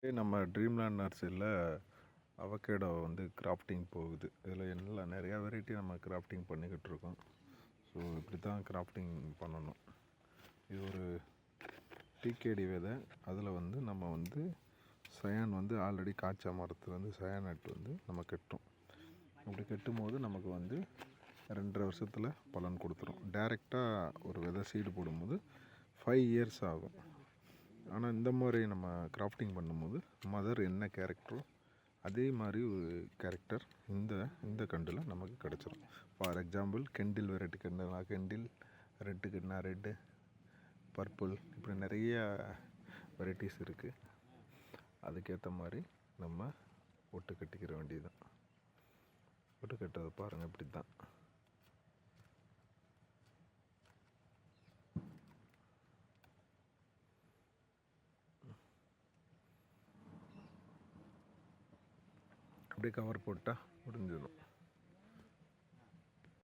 நம்ம ட்ரீம்லேண்ட் நர்சரியில் அவகேடோ வந்து கிராஃப்டிங் போகுது. இதில் எல்லாம் நிறையா வெரைட்டி நம்ம கிராஃப்டிங் பண்ணிக்கிட்டு இருக்கோம். ஸோ இப்படி தான் கிராஃப்டிங் பண்ணணும். இது ஒரு டிகேடி விதை. அதில் வந்து நம்ம வந்து சயான் வந்து ஆல்ரெடி காய்ச்சா மரத்துலேருந்து சயானட் வந்து நம்ம கட்டும். அப்படி கட்டும் போது நமக்கு வந்து 2.5 வருஷத்தில் பலன் கொடுத்துரும். டைரெக்டாக ஒரு விதை சீடு போடும்போது 5 இயர்ஸ் ஆகும். ஆனால் இந்த மாதிரி நம்ம கிராஃப்டிங் பண்ணும்போது மதர் என்ன கேரக்டரோ அதே மாதிரி ஒரு கேரக்டர் இந்த கண்டில் நமக்கு கிடச்சிரும். ஃபார் எக்ஸாம்பிள் கெண்டில் வெரைட்டி கண்டுனா கெண்டில், ரெட்டு கட்டுனா ரெட்டு, பர்பிள், இப்படி நிறைய வெரைட்டிஸ் இருக்குது. அதுக்கேற்ற மாதிரி நம்ம ஒட்டு கட்டிக்கிற வேண்டியதுதான். ஒட்டு கட்டுறது பாருங்கள், இப்படி தான். அப்படியே கவர் போட்டால் முடிஞ்சிடும்.